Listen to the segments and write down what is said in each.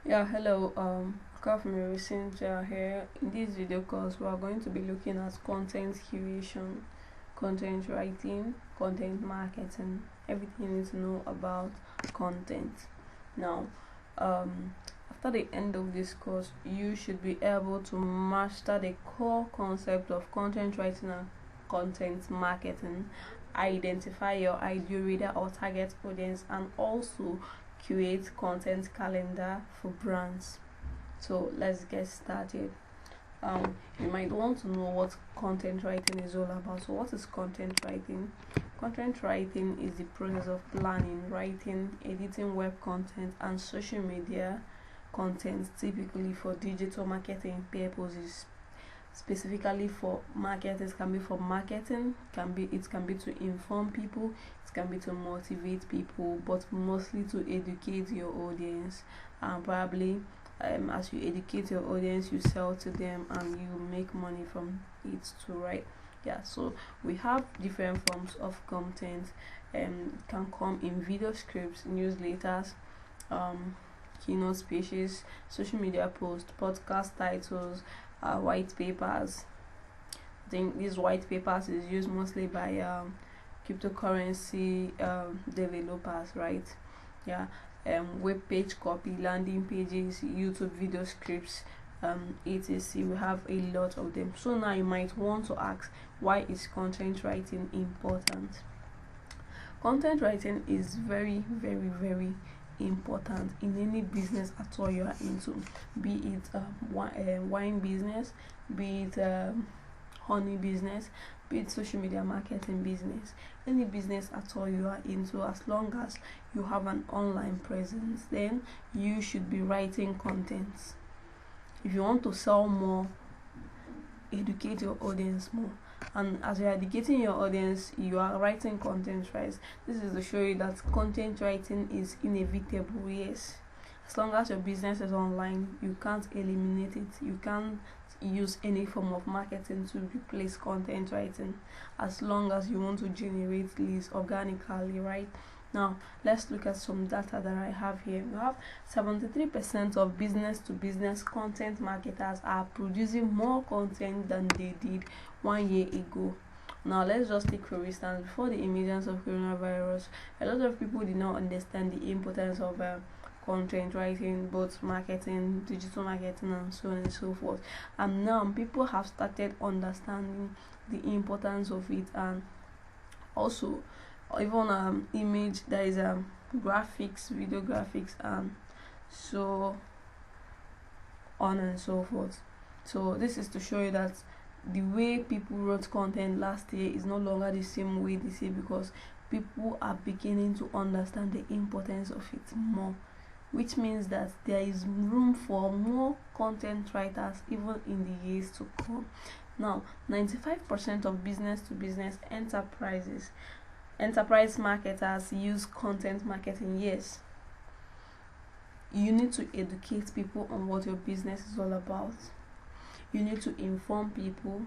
Yeah, hello. Kafmi Cynthia here. In this video course, we are going to be looking at content curation, content writing, content marketing, everything you need to know about content. Now, after the end of this course, you should be able to master the core concept of content writing and content marketing, identify your ideal reader or target audience, and also create content calendar for brands. So let's get started. You might want to know what content writing is all about. So what is content writing? Content writing is the process of planning, writing, editing web content and social media content, typically for digital marketing purposes. Specifically for marketing, it can be for marketing, can be to inform people, it can be to motivate people, but mostly to educate your audience. And probably as you educate your audience, you sell to them and you make money from it too, right? Yeah, so we have different forms of content. Can come in video scripts, newsletters, um keynote speeches, social media posts, podcast titles, white papers. I think these white papers is used mostly by cryptocurrency developers, right? Yeah. Web page copy, landing pages, YouTube video scripts, etc. We have a lot of them. So now you might want to ask, why is content writing important? Content writing is very, very, very important in any business at all you are into, be it wine business, be it honey business, be it social media marketing business, any business at all you are into. As long as you have an online presence, then you should be writing contents. If you want to sell more, educate your audience more, and as you're educating your audience, you are writing content, right? This is to show you that content writing is inevitable. Yes, as long as your business is online, you can't eliminate it. You can't use any form of marketing to replace content writing, as long as you want to generate leads organically, right? Now, let's look at some data that I have here. We have 73% of business to business content marketers are producing more content than they did 1 year ago. Now, let's just take for instance, before the emergence of coronavirus, a lot of people did not understand the importance of content writing, both marketing, digital marketing, and so on and so forth. And now people have started understanding the importance of it, and also even image, there is graphics, video graphics, and so on and so forth. So this is to show you that the way people wrote content last year is no longer the same way this year, because people are beginning to understand the importance of it more, which means that there is room for more content writers even in the years to come. Now, 95% of business to business enterprise marketers use content marketing. Yes, you need to educate people on what your business is all about. You need to inform people.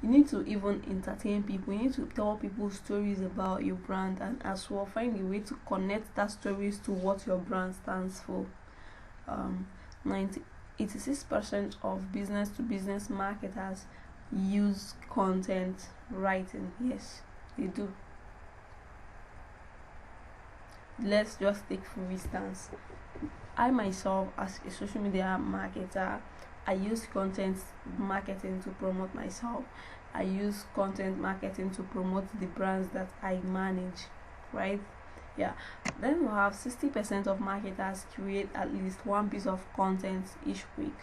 You need to even entertain people. You need to tell people stories about your brand, and as well find a way to connect that stories to what your brand stands for. 86% of business to business marketers use content writing. Yes, they do. Let's just take for instance, I myself, as a social media marketer, I use content marketing to promote myself. I use content marketing to promote the brands that I manage, right? Yeah. Then we have 60% of marketers create at least one piece of content each week.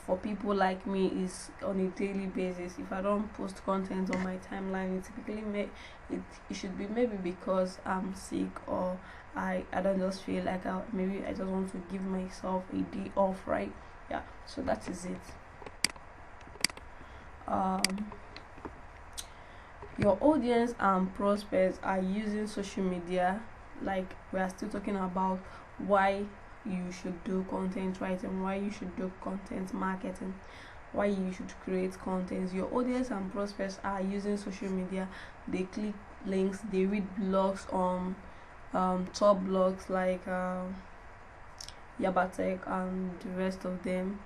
For people like me, is on a daily basis. If I don't post content on my timeline, it typically it should be maybe because I'm sick, or I don't just feel like maybe I just want to give myself a day off, right? Yeah, so that is it. Your audience and prospects are using social media. Like, we are still talking about why you should do content writing, why you should do content marketing, why you should create content. Your audience and prospects are using social media. They click links, they read blogs on top blogs like Yaba Tech and the rest of them.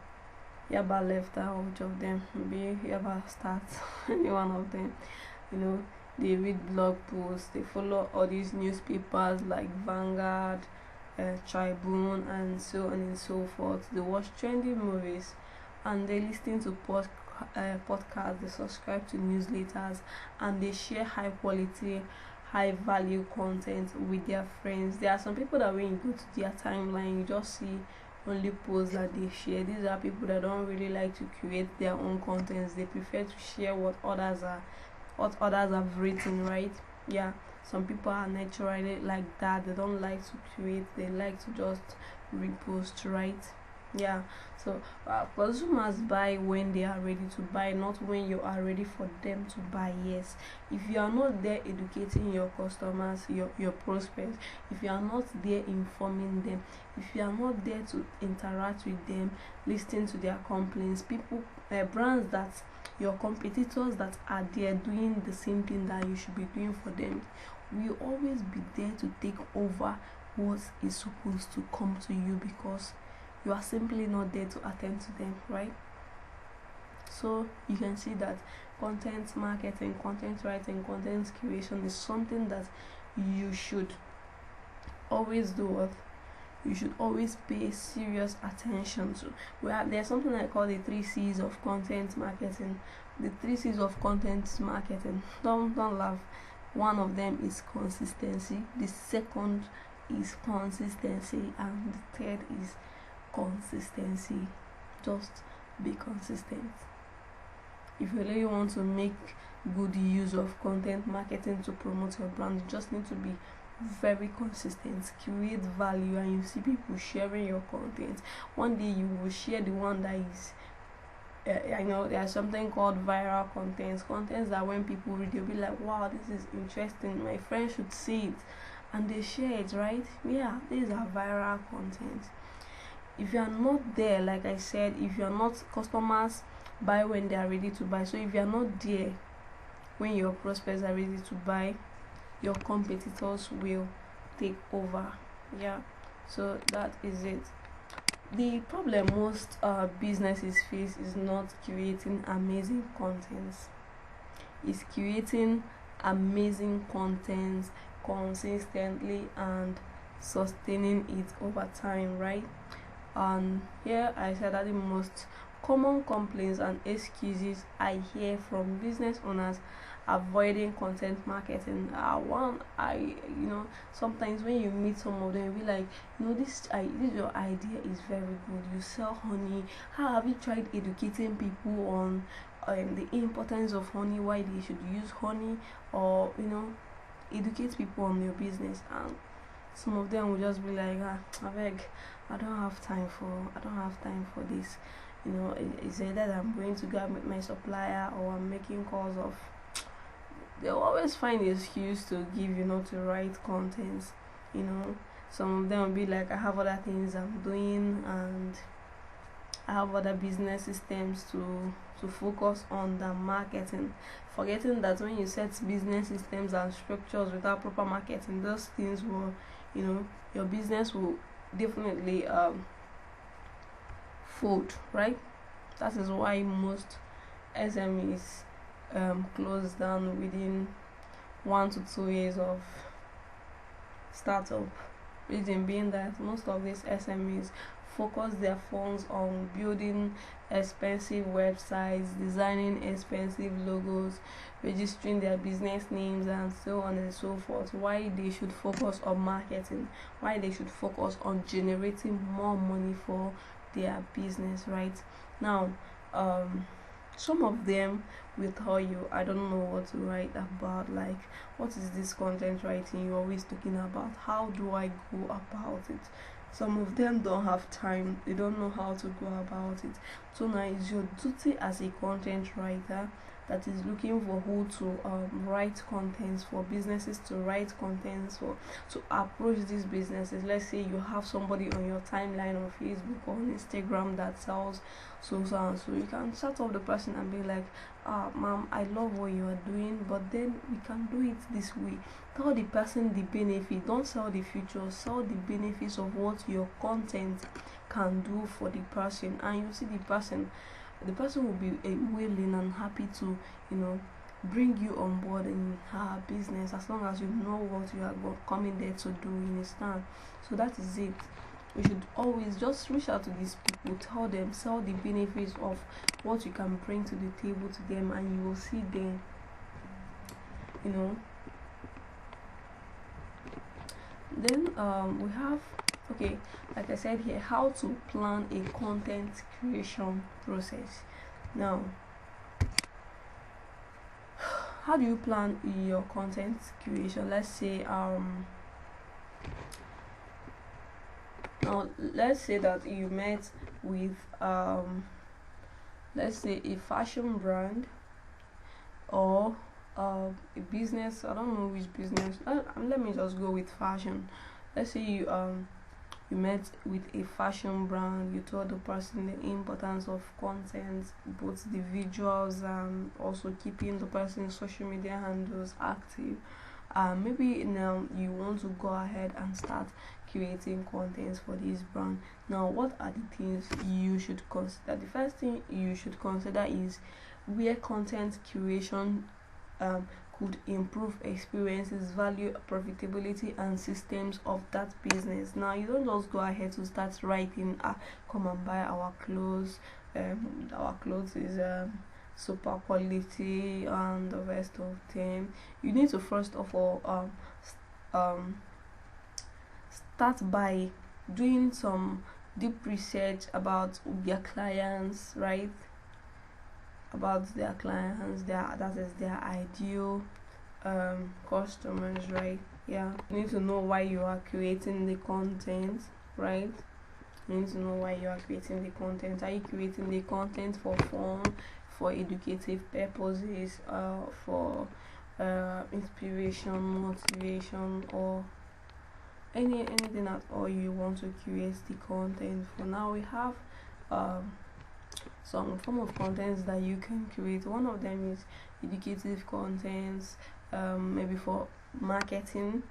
Yaba left out which of them, maybe Yaba starts any one of them. You know, they read blog posts, they follow all these newspapers like Vanguard, Tribune, and so on and so forth. They watch trendy movies, and they listen to podcasts. They subscribe to newsletters, and they share high quality, high value content with their friends. There are some people that when you go to their timeline, you just see only posts that they share. These are people that don't really like to create their own contents. They prefer to share what others have written, right? Yeah, some people are naturally like that. They don't like to create, they like to just repost, right? Yeah, so consumers buy when they are ready to buy, not when you are ready for them to buy. Yes, if you are not there educating your customers, your prospects, if you are not there informing them, if you are not there to interact with them, listening to their complaints, people, brands that your competitors that are there doing the same thing that you should be doing for them, will always be there to take over what is supposed to come to you, because you are simply not there to attend to them, right? So you can see that content marketing, content writing, content creation is something that you should always do what you should always pay serious attention to. There's something I call the 3 C's of content marketing. The 3 C's of content marketing. Don't laugh. One of them is consistency. The second is consistency, and the third is consistency. Just be consistent. If you really want to make good use of content marketing to promote your brand, you just need to be very consistent, create value, and you see people sharing your content. One day you will share the one that is I know there's something called viral contents that when people read, they'll be like, wow, this is interesting, my friends should see it, and they share it, right? Yeah, these are viral content. If you are not there, like I said, if you are not, customers buy when they are ready to buy. So if you are not there when your prospects are ready to buy, your competitors will take over. Yeah, so that is it. The problem most businesses face is not creating amazing contents. It's creating amazing contents consistently and sustaining it over time, right? And here I said that the most common complaints and excuses I hear from business owners avoiding content marketing are one. Sometimes when you meet some of them, you'll be like, this your idea is very good, you sell honey, how have you tried educating people on the importance of honey, why they should use honey, or educate people on your business? And some of them will just be like, I beg, I don't have time for this. It's either that I'm going to go meet my supplier, or I'm making calls of. They'll always find an excuse to give, to write contents. Some of them will be like, I have other things I'm doing, and I have other business systems to focus on than marketing, forgetting that when you set business systems and structures without proper marketing, those things will, your business will definitely fold, right? That is why most SMEs close down within 1 to 2 years of startup. Reason being that most of these SMEs focus their funds on building expensive websites, designing expensive logos, registering their business names, and so on and so forth. Why they should focus on marketing, why they should focus on generating more money for their business, right? Now, some of them will tell you, I don't know what to write about, like, what is this content writing you're always talking about? How do I go about it? Some of them don't have time, they don't know how to go about it. So now it's your duty as a content writer that is looking for who to write contents for, businesses to write contents for, to approach these businesses. Let's say you have somebody on your timeline on Facebook or on Instagram that sells so and so, you can chat up the person and be like, ma'am, I love what you are doing, but then we can do it this way. Tell the person the benefit, don't sell the future, sell the benefits of what your content can do for the person, and you see the person will be willing and happy to, bring you on board in her business, as long as you know what you are coming there to do, in a stand. So that is it. We should always just reach out to these people, tell them, sell the benefits of what you can bring to the table to them, and you will see them, Then we have, okay, like I said here, how to plan a content creation process. Now, how do you plan your content creation? Let's say now let's say that you met with let's say a fashion brand, or a business. I don't know which business. Let me just go with fashion. Let's say you met with a fashion brand. You told the person the importance of content, both the visuals and also keeping the person's social media handles active. Maybe now you want to go ahead and start creating contents for this brand. Now, what are the things you should consider? The first thing you should consider is where content creation could improve experiences, value, profitability, and systems of that business. Now, you don't just go ahead to start writing, come and buy our clothes. Our clothes is super quality and the rest of them. You need to first of all start by doing some deep research about their clients, right? About their clients, that is their ideal customers, right? Yeah, you need to know why you are creating the content, right? You need to know why you are creating the content. Are you creating the content for fun, for educative purposes, for inspiration, motivation, or anything at all you want to create the content for? Now we have some form of contents that you can create. One of them is educative contents, maybe for marketing,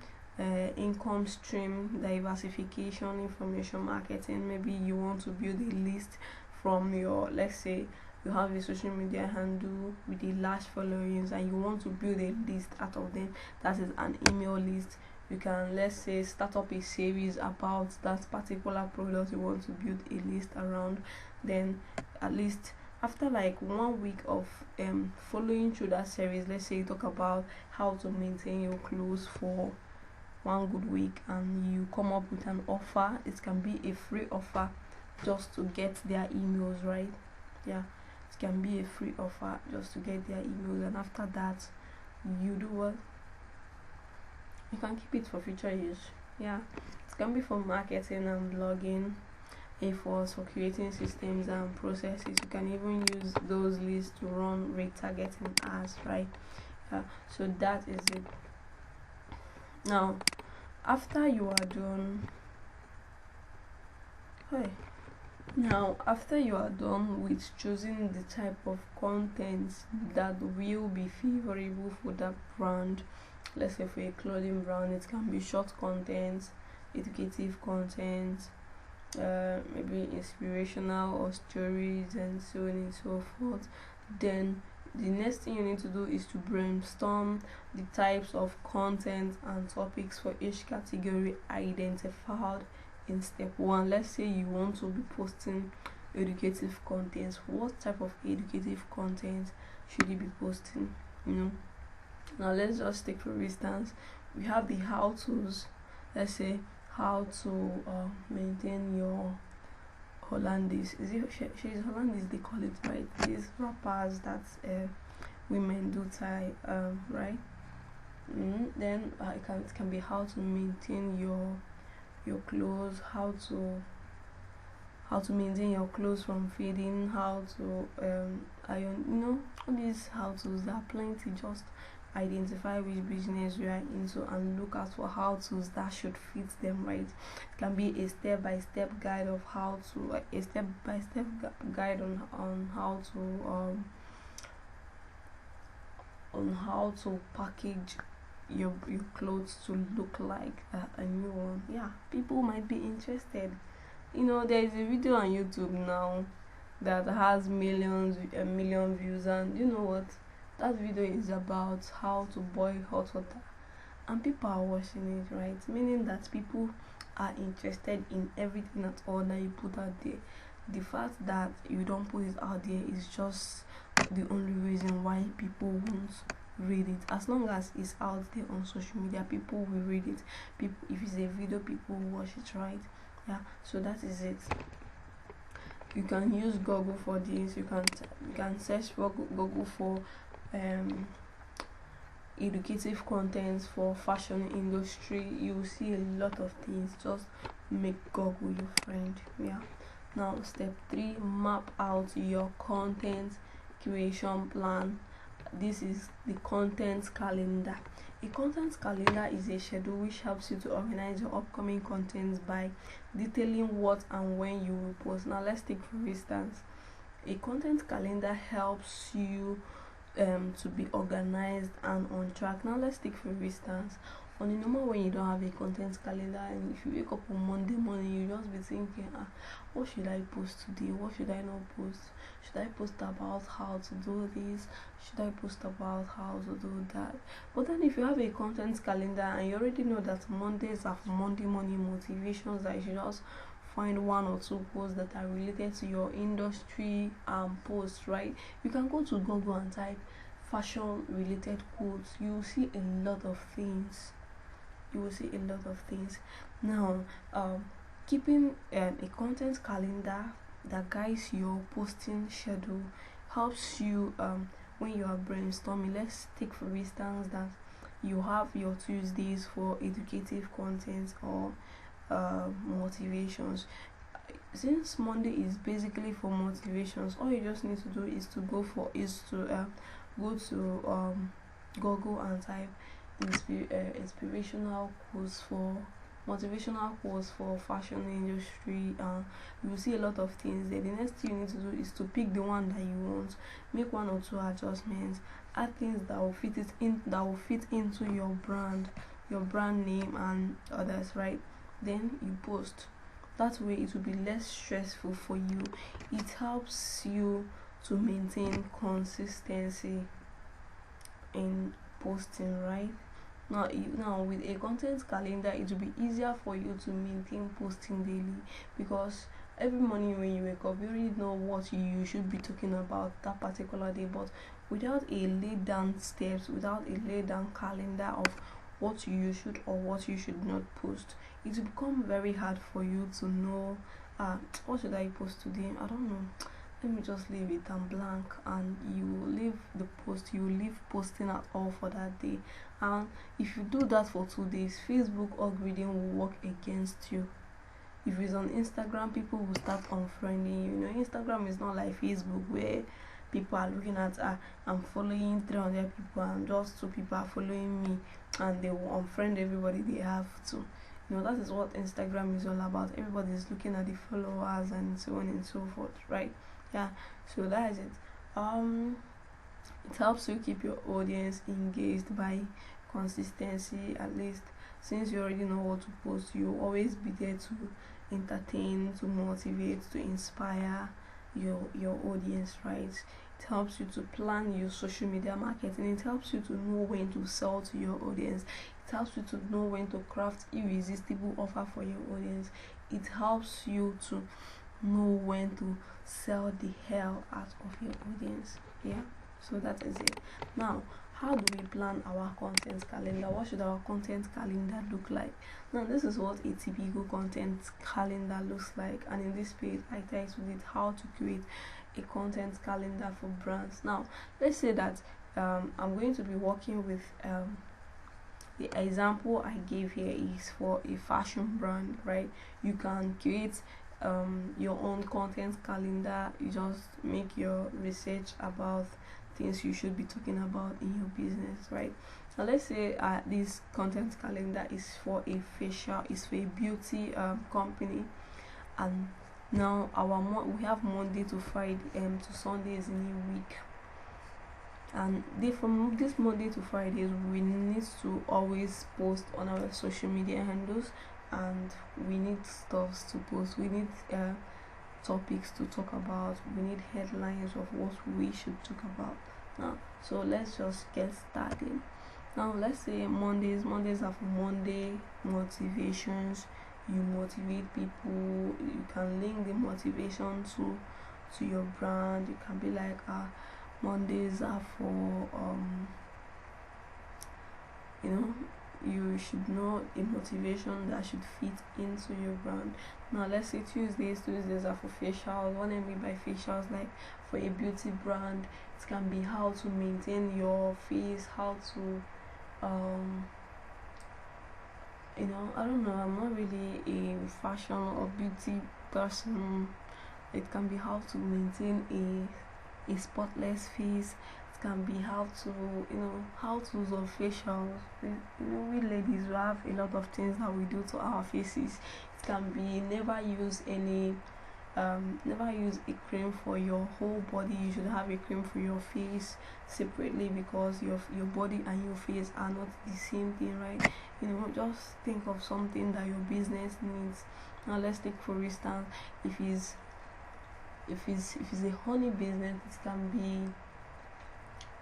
income stream diversification, information marketing. Maybe you want to build a list from your, let's say you have a social media handle with a large followings and you want to build a list out of them. That is an email list. You can, let's say, start up a series about that particular product you want to build a list around. Then at least after like 1 week of following through that series, let's say you talk about how to maintain your clothes for 1 good week, and you come up with an offer. It can be a free offer just to get their emails, right? Yeah, it can be a free offer just to get their emails, and after that you do what? You can keep it for future use. Yeah, it can be for marketing and blogging, efforts for creating systems and processes. You can even use those lists to run retargeting ads, right? So that is it. Now, after you are done, after you are done with choosing the type of content that will be favorable for that brand, let's say for a clothing brand, it can be short content, educative content, maybe inspirational or stories, and so on and so forth. Then the next thing you need to do is to brainstorm the types of content and topics for each category identified in step 1. Let's say you want to be posting educative content. What type of educative content should you be posting? Now let's just take, for instance, we have the how to's. Let's say how to maintain your Hollandaise. Is it she's Hollandaise they call it, right? These wrappers that women do tie, right? Then it can be how to maintain your clothes, how how to maintain your clothes from fading, how to iron, all these how to's. There are plenty. Just identify which business you are into and look out for how to's that should fit them, right? It can be a step-by-step guide of how to, like a step-by-step guide on how to package your clothes to look like a new one. Yeah, people might be interested. There is a video on YouTube now that has millions, a million views, and you know what? That video is about how to boil hot water, and people are watching it, right? Meaning that people are interested in everything at all that you put out there. The fact that you don't put it out there is just the only reason why people won't read it. As long as it's out there on social media, people will read it. People, if it's a video, people will watch it, right? Yeah, so that is it. You can use Google for this. You can search for Google for educative content for fashion industry. You will see a lot of things. Just make Google your friend. Yeah. Now step 3, map out your content creation plan. This is the content calendar. A content calendar is a schedule which helps you to organize your upcoming content by detailing what and when you will post. Now let's take for instance, a content calendar helps you to be organized and on track. Now let's take for instance, on a normal when you don't have a content calendar, and if you wake up on Monday morning, you just be thinking, what should I post today? What should I not post? Should I post about how to do this? Should I post about how to do that? But then if you have a content calendar and you already know that Mondays are for Monday morning motivations, that you should just find 1 or 2 posts that are related to your industry posts, right? You can go to Google and type fashion related quotes. You will see a lot of things. Now keeping a content calendar that guides your posting schedule helps you when you are brainstorming. Let's take for instance that you have your Tuesdays for educative content or motivations. Since Monday is basically for motivations, all you just need to do is to go to Google and type inspirational quotes for motivational quotes for fashion industry. You will see a lot of things there. The next thing you need to do is to pick the one that you want, make 1 or 2 adjustments, add things that will fit into your brand name and others, right? Then you post. That way it will be less stressful for you. It helps you to maintain consistency in posting, right? Now with a content calendar, it will be easier for you to maintain posting daily, because every morning when you wake up, you already know what you should be talking about that particular day. But without a laid down steps, without a laid down calendar of what you should or what you should not post, it will become very hard for you to know what should I post today. I don't know, let me just leave it and blank, and you leave posting at all for that day. And if you do that for 2 days, Facebook algorithm will work against you. If it's on Instagram, people will start unfriending you. Instagram is not like Facebook where people are looking at I'm following 300 people and just 2 people are following me, and they will unfriend everybody they have to. That is what Instagram is all about. Everybody is looking at the followers and so on and so forth, right? Yeah, so that is it. It helps you keep your audience engaged by consistency. At least since you already know what to post, you always be there to entertain, to motivate, to inspire your audience, right? It helps you to plan your social media marketing. It helps you to know when to sell to your audience. It helps you to know when to craft irresistible offer for your audience. It helps you to know when to sell the hell out of your audience. Yeah, so that is it. Now, how do we plan our content calendar? What should our content calendar look like? Now, this is what a typical content calendar looks like, and in this page I titled it how to create a content calendar for brands. Now let's say that I'm going to be working with the example I gave here is for a fashion brand, right? You can create your own content calendar. You just make your research about things you should be talking about in your business, right? Now let's say this content calendar is for a facial, is for a beauty company, and now we have Monday to Friday to Sundays in a week, and from this Monday to Fridays we need to always post on our social media handles, and we need stuffs to post, we need topics to talk about, we need headlines of what we should talk about now. So let's just get started. Now let's say Mondays are for Monday motivations. You motivate people, you can link the motivation to your brand. You can be like, Mondays are for you should know a motivation that should fit into your brand. Now let's say Tuesdays are for facials. What I mean by facials, like for a beauty brand, it can be how to maintain your face, how to I don't know, I'm not really a fashion or beauty person. It can be how to maintain a spotless face. It can be how to how to use of facials. We ladies, we have a lot of things that we do to our faces. It can be never use a cream for your whole body. You should have a cream for your face separately, because your body and your face are not the same thing, right? Just think of something that your business needs. Now let's take for instance, if it's a honey business, it can be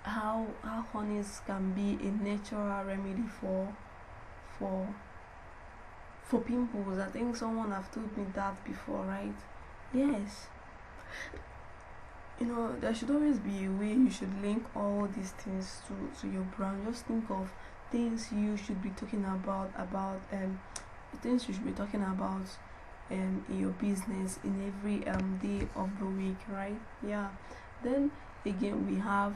how honeys can be a natural remedy for pimples. I think someone have told me that before, right? Yes. There should always be a way you should link all these things to your brand. Just think of things you should be talking about things you should be talking about in your business in every day of the week, right? Yeah. Then again we have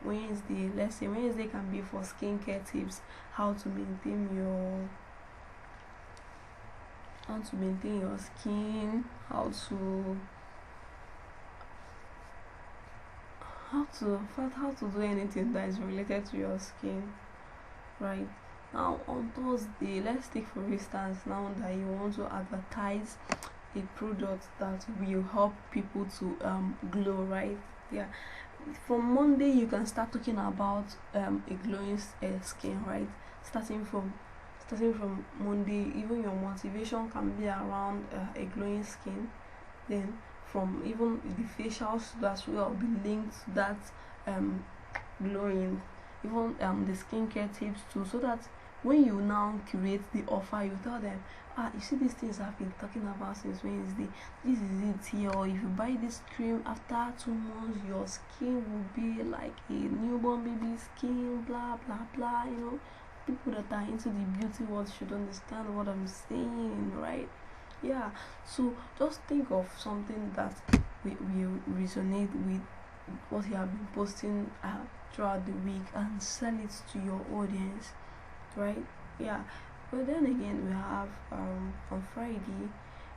Wednesday. Let's say Wednesday can be for skincare tips, how to maintain your skin, how to do anything that is related to your skin, right? Now on Thursday, let's take for instance now that you want to advertise a product that will help people to glow, right? Yeah. From Monday you can start talking about a glowing skin, right? Starting from Monday, even your motivation can be around a glowing skin. Then from even the facials that will be linked to that glowing, even the skincare tips too, so that when you now create the offer, you tell them, you see these things I've been talking about since Wednesday, this is it here, or if you buy this cream after 2 months your skin will be like a newborn baby skin, blah blah blah. People that are into the beauty world should understand what I'm saying, right? Yeah. So just think of something that will resonate with what you have been posting throughout the week, and sell it to your audience, right? Yeah. But then again, we have on Friday,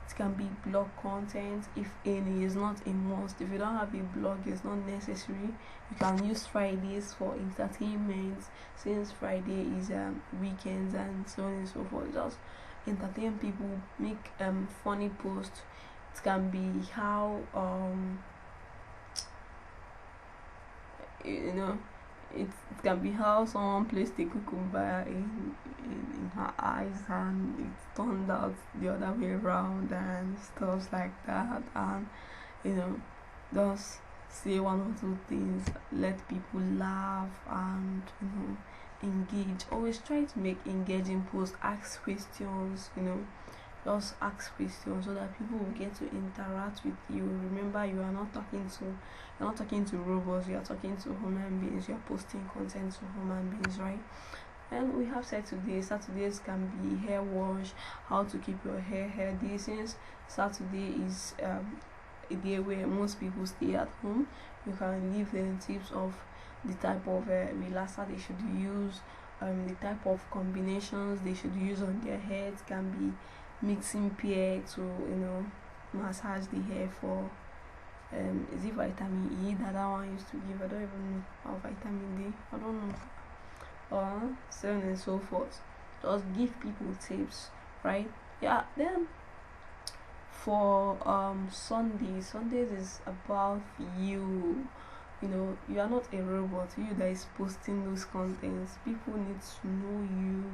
it can be blog content if any is not a must. If you don't have a blog, it's not necessary. You can use Fridays for entertainment, since Friday is weekends and so on and so forth. Just entertain people, make funny posts. It can be how it can be how someone placed a cucumber in her eyes and it turned out the other way around and stuff like that, and just say one or two things, let people laugh and engage. Always try to make engaging posts, ask questions, just ask questions so that people will get to interact with you. Remember, you're not talking to robots, you are talking to human beings. You are posting content to human beings, right? And we have Saturdays can be hair wash, how to keep your hair healthy, since Saturday is a day where most people stay at home. You can give them tips of the type of relaxer they should use, the type of combinations they should use on their heads. Can be mixing pear to massage the hair for is it vitamin E that one used to give? I don't even know. Or vitamin D, I don't know. Or so on and so forth. Just give people tips, right? Yeah. Then for Sundays is about you. You are not a robot. You that is posting those contents, people need to know you.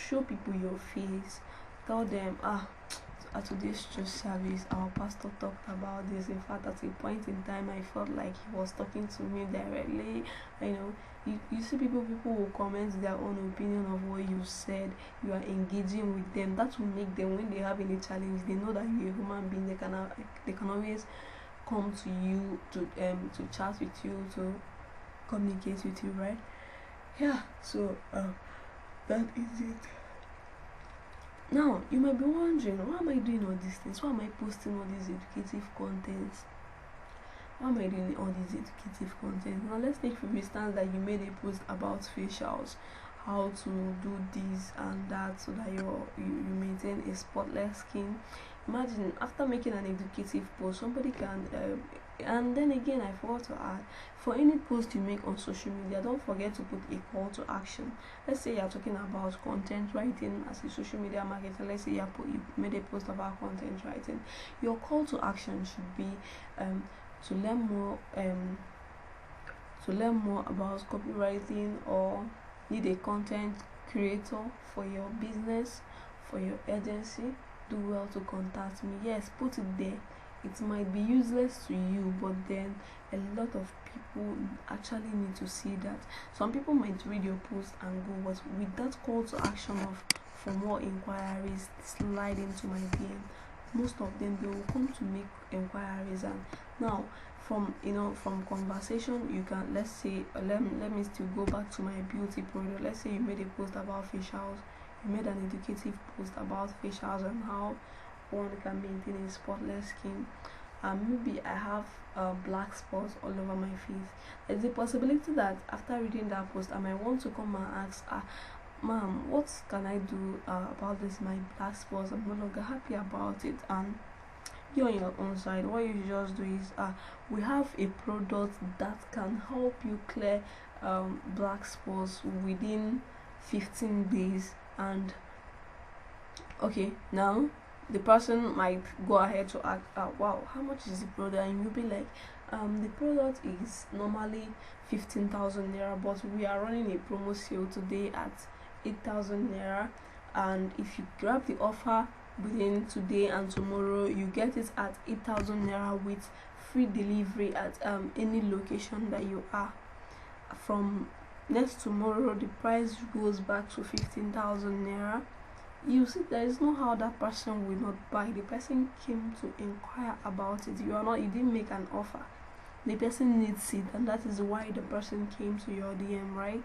Show people your face. Tell them, at today's church service, our pastor talked about this. In fact, at a point in time, I felt like he was talking to me directly. You see people will comment their own opinion of what you said. You are engaging with them. That will make them, when they have any challenge, they know that you're a human being. They can always come to you to chat with you, to communicate with you, right? Yeah. So that is it. Now you might be wondering, why am I doing all these things? Why am I posting all these educative contents? Why am I doing all these educative content? Now let's take for instance that you made a post about facials, how to do this and that so that you maintain a spotless skin. Imagine after making an educative post, somebody can and then again, I forgot to add, for any post you make on social media, don't forget to put a call to action. Let's say you're talking about content writing as a social media marketer. Let's say you made a post about content writing. Your call to action should be to learn more about copywriting, or need a content creator for your business, for your agency. Do well to contact me. Yes, put it there. It might be useless to you, but then a lot of people actually need to see that. Some people might read your post and go, but with that call to action of for more inquiries, slide into my DM. Most of them, they will come to make inquiries. And now from conversation, you can, let's say, let me still go back to my beauty product. Let's say you made a post about facials. You made an educative post about facials and how one can maintain a spotless skin. Maybe I have black spots all over my face. There's a possibility that after reading that post, I might want to come and ask, ma'am, what can I do about this, my black spots? I'm no longer happy about it. And you on your own side, what you just do is we have a product that can help you clear black spots within 15 days. And okay, now the person might go ahead to ask, wow, how much is the product? And you'll be like, the product is normally 15,000 naira, but we are running a promo sale today at 8,000 naira, and if you grab the offer within today and tomorrow, you get it at 8,000 naira with free delivery at any location that you are. From next tomorrow, the price goes back to 15,000 naira. You see, there is no how that person will not buy. The person came to inquire about it. You didn't make an offer. The person needs it, and that is why the person came to your DM, right?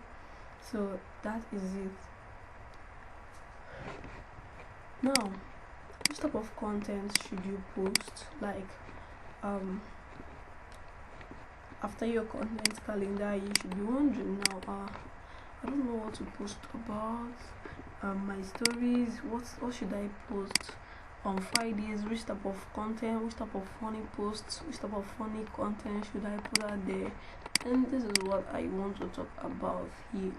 So that is it. Now, which type of content should you post? Like after your content calendar, you should be wondering now, I don't know what to post about. My stories, what should I post on Fridays? Which type of content, which type of funny posts, which type of funny content should I put out there? And this is what I want to talk about here.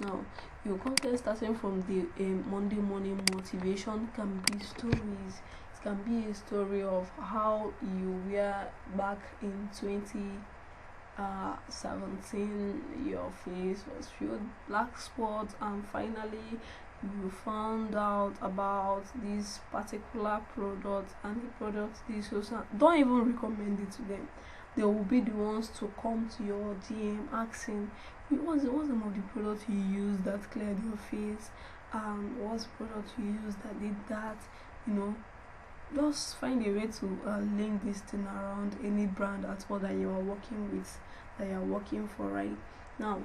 Now, your content starting from the Monday morning motivation can be stories. It can be a story of how you were back in 2017, your face was filled black spots, and finally you found out about this particular product, and the product is so don't even recommend it to them. They will be the ones to come to your DM asking, what's the name of the product you used that cleared your face, what's the product you used that did that. Just find a way to link this thing around any brand at all that you are working with, that you are working for right now.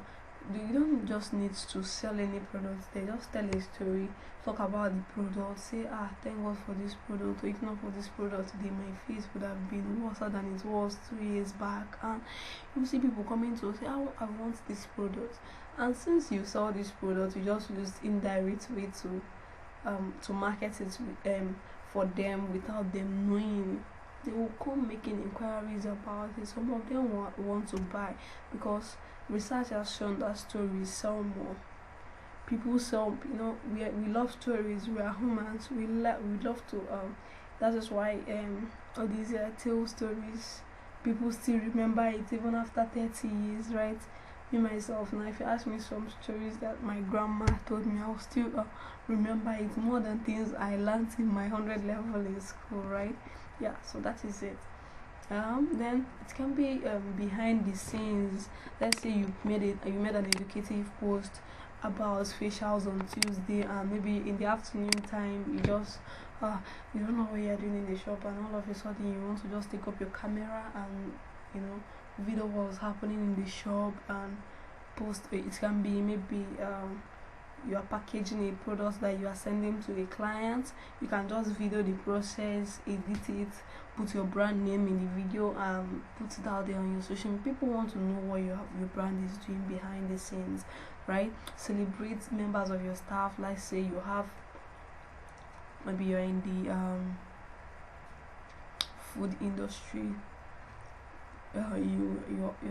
You don't just need to sell any product. They just tell a story, talk about the product, say, thank God for this product, or if not for this product today, my face would have been worse than it was 2 years back. And you see people coming to say, I want this product. And since you saw this product, you just used indirect way to to market it for them without them knowing. They will come making inquiries about it. Some of them want to buy, because research has shown that stories sell more. People sell, we love stories. We are humans. We love to that is why all these tale stories, people still remember it even after 30 years, right? Me myself, now if you ask me some stories that my grandma told me, I'll still remember it more than things I learned in my 100 level in school, right? Yeah, so that is it. Then it can be behind the scenes. Let's say you made an educative post about facials on Tuesday, and maybe in the afternoon time you don't know what you're doing in the shop, and all of a sudden you want to just take up your camera and video what's happening in the shop and post it. It can be maybe you are packaging a product that you are sending to a client. You can just video the process, edit it, put your brand name in the video, and put it out there on your social media. People want to know what your brand is doing behind the scenes, right? Celebrate members of your staff. Let's say you have, maybe you're in the food industry. You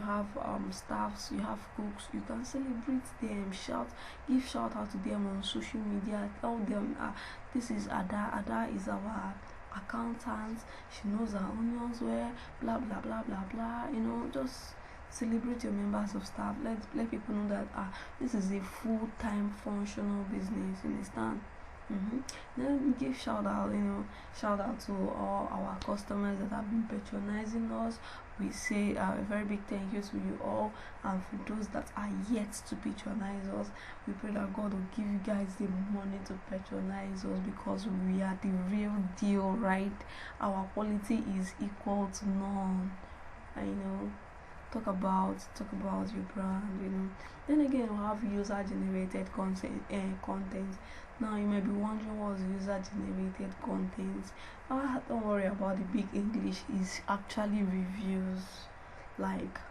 have staffs, you have cooks. You can celebrate them, give shout out to them on social media. Tell them this is Ada is our accountant. She knows her onions where, blah blah blah blah blah. Just celebrate your members of staff. Let people know that this is a full-time functional business. You understand? Then give shout out to all our customers that have been patronizing us. We say a very big thank you to you all, and for those that are yet to patronize us, we pray that God will give you guys the money to patronize us, because we are the real deal, right? Our quality is equal to none. Talk about your brand. Then again, we have user generated content. Now you might be wondering, what's user generated content? Don't worry about the big English. Is actually reviews. Like,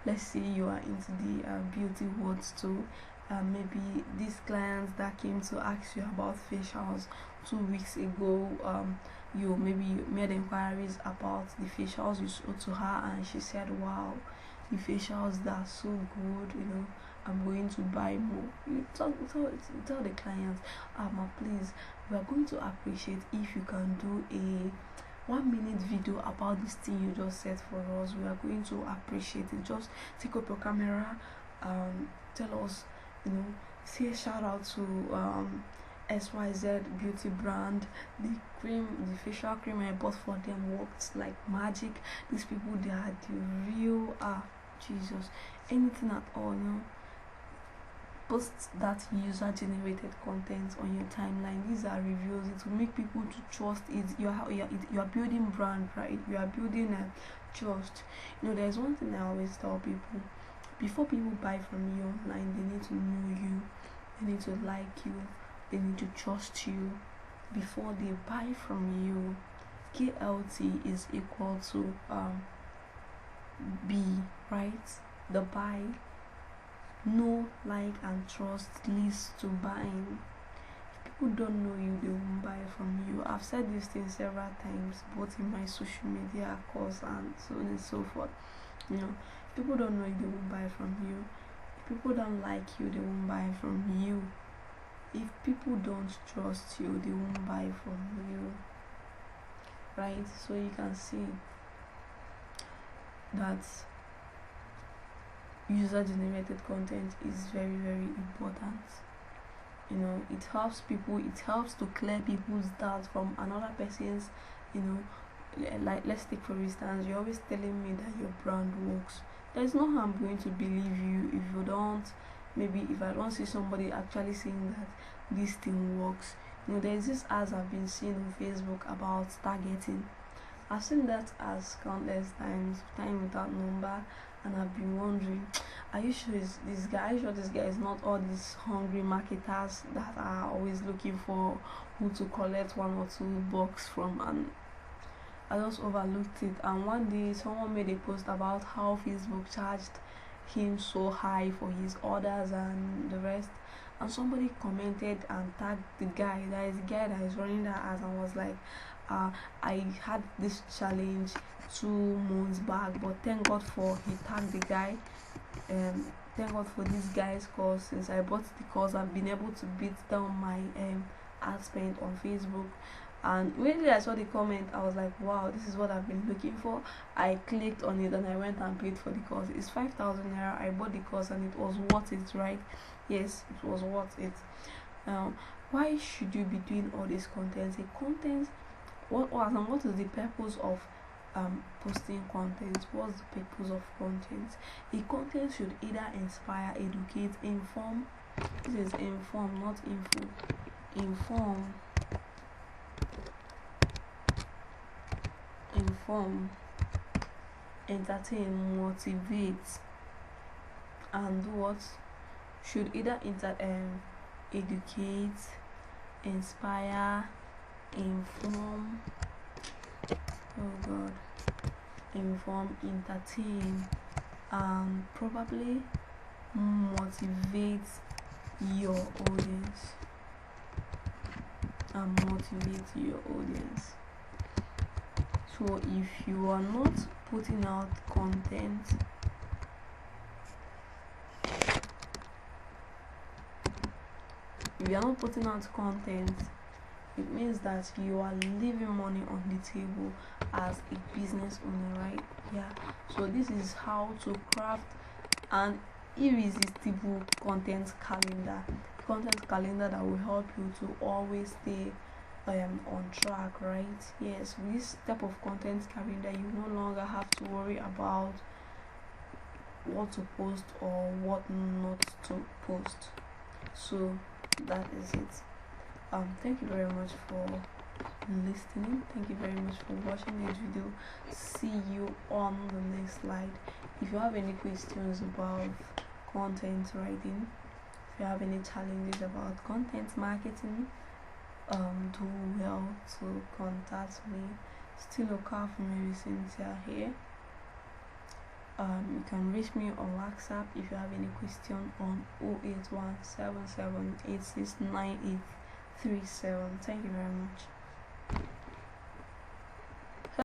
let's say you are into the beauty words too. Maybe these clients that came to ask you about facials 2 weeks ago, you maybe made inquiries about the facials you sold to her, and she said, wow, the facials, that are so good, I'm going to buy more. You tell the client, please, we are going to appreciate if you can do a 1-minute video about this thing you just said for us. We are going to appreciate it. Just take up your camera, tell us, say a shout out to XYZ beauty brand. The facial cream I bought for them worked like magic. These people, they are the real Jesus. Anything at all, post that user generated content on your timeline. These are reviews. It will make people to trust it. You are building brand, right? You are building trust. There's one thing I always tell people: before people buy from you online, they need to know you, they need to like you, they need to trust you before they buy from you. KLT is equal to B, right? The buy. Know, like, and trust leads to buying. If people don't know you, they won't buy from you. I've said this thing several times, both in my social media course and so on and so forth. If people don't know you, they won't buy from you. If people don't like you, they won't buy from you. If people don't trust you, they won't buy from you. Right? So you can see that user generated content is very, very important. It helps people, it helps to clear people's doubts from another person's. Like, let's take for instance, you're always telling me that your brand works. There's no harm going to believe you if you don't. Maybe if I don't see somebody actually saying that this thing works. There's this ads I've been seeing on Facebook about targeting. I've seen that as countless times, time without number, and I've been wondering, are you sure this guy is not all these hungry marketers that are always looking for who to collect 1 or 2 bucks from? And I just overlooked it, and one day someone made a post about how Facebook charged him so high for his orders and the rest, and somebody commented and tagged the guy, that is the guy that is running that ads, and was like, I had this challenge 2 months back, but thank God for he tagged the guy. Thank God for this guy's course. Since I bought the course, I've been able to beat down my ad spend on Facebook. And immediately I saw the comment, I was like, wow, this is what I've been looking for. I clicked on it and I went and paid for the course. It's 5,000 naira. I bought the course and it was worth it, right? Yes, it was worth it. Now, why should you be doing all this content? What is the purpose of posting content? What's the purpose of content? A content should either inspire, educate, inform. This is inform, not info. Inform, entertain, motivate, and what should either educate, inspire, inform, entertain, and probably motivate your audience. So if you are not putting out content, it means that you are leaving money on the table as a business owner, right? Yeah. So this is how to craft an irresistible content calendar that will help you to always stay on track, right? Yes, with this type of content calendar, you no longer have to worry about what to post or what not to post. So that is it. Thank you very much for listening. Thank you very much for watching this video. See you on the next slide. If you have any questions about content writing, if you have any challenges about content marketing, do well to contact me. Still look out for me, Cynthia here. You can reach me on WhatsApp if you have any question on 08177869837. Thank you very much.